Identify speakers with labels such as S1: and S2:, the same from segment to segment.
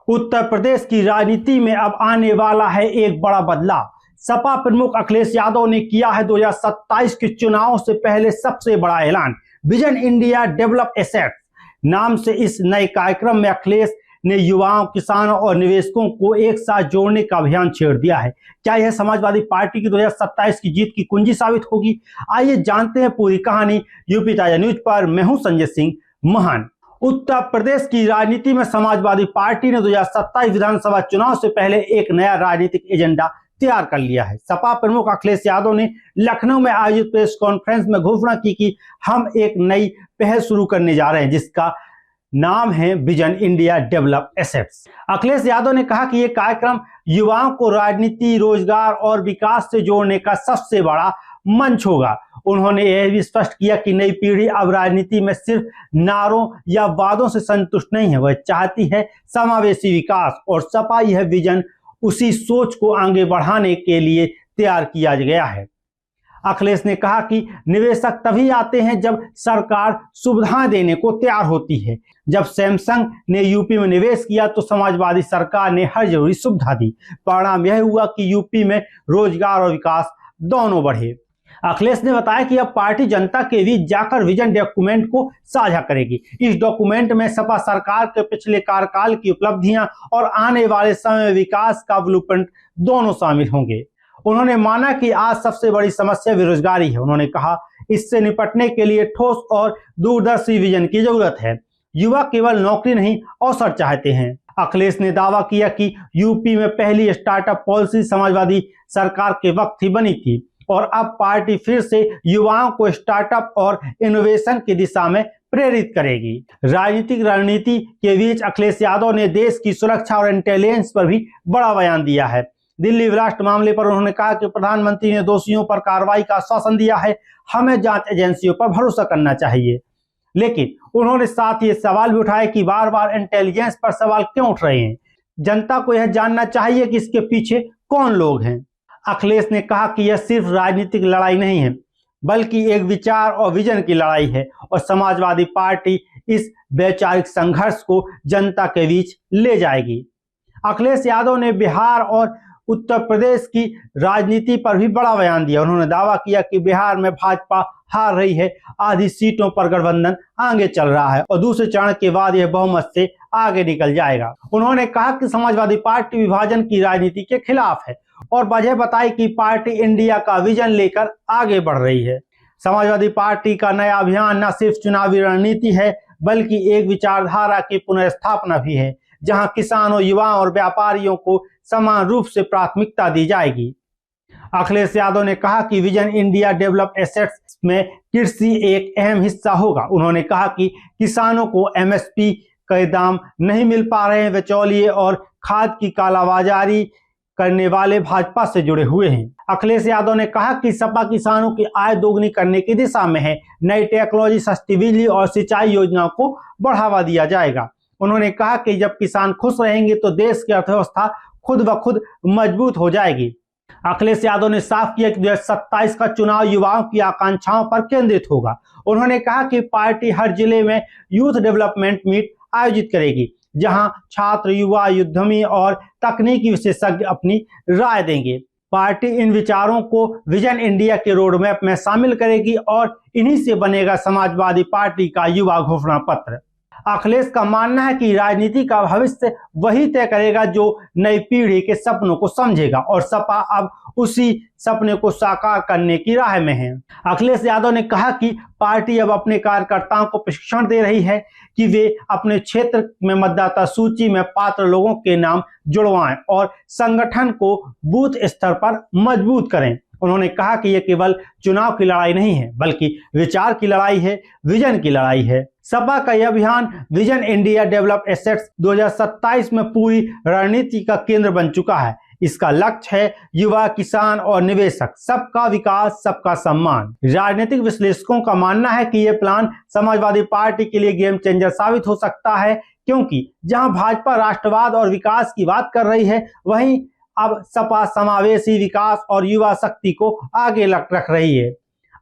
S1: उत्तर प्रदेश की राजनीति में अब आने वाला है एक बड़ा बदलाव। सपा प्रमुख अखिलेश यादव ने किया है 2027 के चुनाव से पहले सबसे बड़ा ऐलान। विजन इंडिया डेवलप एसेट्स नाम से इस नए कार्यक्रम में अखिलेश ने युवाओं, किसानों और निवेशकों को एक साथ जोड़ने का अभियान छेड़ दिया है। क्या यह समाजवादी पार्टी की 2027 की जीत की कुंजी साबित होगी? आइए जानते हैं पूरी कहानी यूपी ताजा न्यूज पर। मैं हूं संजय सिंह महान। उत्तर प्रदेश की राजनीति में समाजवादी पार्टी ने 2027 विधानसभा चुनाव से पहले एक नया राजनीतिक एजेंडा तैयार कर लिया है। सपा प्रमुख अखिलेश यादव ने लखनऊ में आयोजित प्रेस कॉन्फ्रेंस में घोषणा की कि हम एक नई पहल शुरू करने जा रहे हैं जिसका नाम है vision India develop assets. Akhilesh Yadav ने कहा कि यह कार्यक्रम युवाओं को राजनीति, रोजगार और विकास से जोड़ने का सबसे बड़ा मंच होगा। उन्होंने यह भी स्पष्ट किया कि नई पीढ़ी अब राजनीति में सिर्फ नारों या वादों से संतुष्ट नहीं है, वह चाहती है समावेशी विकास, और सपा यह विजन उसी सोच को आगे बढ़ाने के लिए तैयार किया गया है। अखिलेश ने कहा कि निवेशक तभी आते हैं जब सरकार सुविधाएं देने को तैयार होती है। जब सैमसंग ने यूपी में निवेश किया तो समाजवादी सरकार ने हर जरूरी सुविधा दी। परिणाम यह हुआ कि यूपी में रोजगार और विकास दोनों बढ़े। अखिलेश ने बताया कि अब पार्टी जनता के बीच जाकर विजन डॉक्यूमेंट को साझा करेगी। इस डॉक्यूमेंट में सपा सरकार के पिछले कार्यकाल की उपलब्धियां और आने वाले समय में विकास का ब्लूप्रिंट दोनों शामिल होंगे। उन्होंने माना कि आज सबसे बड़ी समस्या बेरोजगारी है। उन्होंने कहा इससे निपटने के लिए ठोस और दूरदर्शी विजन की जरूरत है। युवा केवल नौकरी नहीं, अवसर चाहते हैं। अखिलेश ने दावा किया कि यूपी में पहली स्टार्टअप पॉलिसी समाजवादी सरकार के वक्त ही बनी थी और अब पार्टी फिर से युवाओं को स्टार्टअप और इनोवेशन की दिशा में प्रेरित करेगी। राजनीतिक रणनीति के बीच अखिलेश यादव ने देश की सुरक्षा और इंटेलिजेंस पर भी बड़ा बयान दिया है। दिल्ली ब्लास्ट मामले पर उन्होंने कहा कि प्रधानमंत्री ने दोषियों पर कार्रवाई का आश्वासन दिया है, हमें जांच एजेंसियों पर भरोसा करना चाहिए। लेकिन उन्होंने साथ ही सवाल भी उठाए कि बार बार इंटेलिजेंस पर सवाल क्यों उठ रहे हैं। जनता को यह जानना चाहिए कि इसके पीछे कौन लोग हैं। अखिलेश ने कहा कि यह सिर्फ राजनीतिक लड़ाई नहीं है बल्कि एक विचार और विजन की लड़ाई है और समाजवादी पार्टी इस वैचारिक संघर्ष को जनता के बीच ले जाएगी। अखिलेश यादव ने बिहार और उत्तर प्रदेश की राजनीति पर भी बड़ा बयान दिया। उन्होंने दावा किया कि बिहार में भाजपा हार रही है, आधी सीटों पर गठबंधन आगे चल रहा है और दूसरे चरण के बाद यह बहुमत से आगे निकल जाएगा। उन्होंने कहा कि समाजवादी पार्टी विभाजन की राजनीति के खिलाफ है और वजह बताई कि पार्टी इंडिया का विजन लेकर आगे बढ़ रही है। समाजवादी पार्टी का नया अभियान न सिर्फ चुनावी रणनीति है बल्कि एक विचारधारा की पुनर्स्थापना भी है, जहां किसानों, युवाओं और व्यापारियों को समान रूप से प्राथमिकता दी जाएगी। अखिलेश यादव ने कहा कि विजन इंडिया डेवलप एसेट्स में कृषि एक अहम हिस्सा होगा। उन्होंने कहा कि किसानों को एमएसपी के दाम नहीं मिल पा रहे हैं, बिचौलिए और खाद की कालाबाजारी करने वाले भाजपा से जुड़े हुए हैं। अखिलेश यादव ने कहा कि सपा किसानों की आय दोगुनी करने की दिशा में है। नई टेक्नोलॉजी, सस्ती बिजली और सिंचाई योजनाओं को बढ़ावा दिया जाएगा। उन्होंने कहा कि जब किसान खुश रहेंगे तो देश की अर्थव्यवस्था खुद ब खुद मजबूत हो जाएगी। अखिलेश यादव ने साफ किया कि 2027 का चुनाव युवाओं की आकांक्षाओं पर केंद्रित होगा। उन्होंने कहा कि पार्टी हर जिले में यूथ डेवलपमेंट मीट आयोजित करेगी, जहां छात्र, युवा, उद्यमी और तकनीकी विशेषज्ञ अपनी राय देंगे। पार्टी इन विचारों को विजन इंडिया के रोड मैप में शामिल करेगी और इन्हीं से बनेगा समाजवादी पार्टी का युवा घोषणा पत्र। अखिलेश का मानना है कि राजनीति का भविष्य वही तय करेगा जो नई पीढ़ी के सपनों को समझेगा और सपा अब उसी सपने को साकार करने की राह में है। अखिलेश यादव ने कहा कि पार्टी अब अपने कार्यकर्ताओं को प्रशिक्षण दे रही है कि वे अपने क्षेत्र में मतदाता सूची में पात्र लोगों के नाम जुड़वाएं और संगठन को बूथ स्तर पर मजबूत करें। उन्होंने कहा कि यह केवल चुनाव की लड़ाई नहीं है बल्कि विचार की लड़ाई है, विजन की लड़ाई है। सपा का यह अभियान विजन इंडिया डेवलप एसेट्स 2027 में पूरी रणनीति का केंद्र बन चुका है। इसका लक्ष्य है युवा, किसान और निवेशक, सबका विकास, सबका सम्मान। राजनीतिक विश्लेषकों का मानना है कि यह प्लान समाजवादी पार्टी के लिए गेम चेंजर साबित हो सकता है, क्योंकि जहां भाजपा राष्ट्रवाद और विकास की बात कर रही है, वहीं अब सपा समावेशी विकास और युवा शक्ति को आगे रख रही है।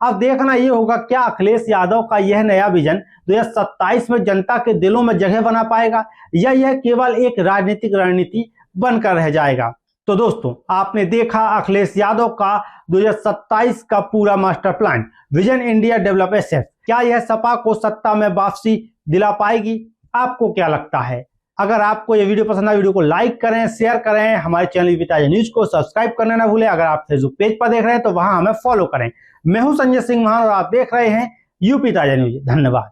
S1: अब देखना ये होगा क्या अखिलेश यादव का यह नया विजन 2027 में जनता के दिलों में जगह बना पाएगा या यह केवल एक राजनीतिक रणनीति बनकर रह जाएगा। तो दोस्तों, आपने देखा अखिलेश यादव का 2027 का पूरा master plan vision India develop asset. क्या यह सपा को सत्ता में वापसी दिला पाएगी? आपको क्या लगता है? अगर आपको यह वीडियो पसंद आए, वीडियो को लाइक करें, शेयर करें, हमारे चैनल यूपी ताजा न्यूज को सब्सक्राइब करना ना भूलें। अगर आप फेसबुक पेज पर देख रहे हैं तो वहां हमें फॉलो करें। मैं हूं संजय सिंह महान और आप देख रहे हैं यूपी ताजा न्यूज। धन्यवाद।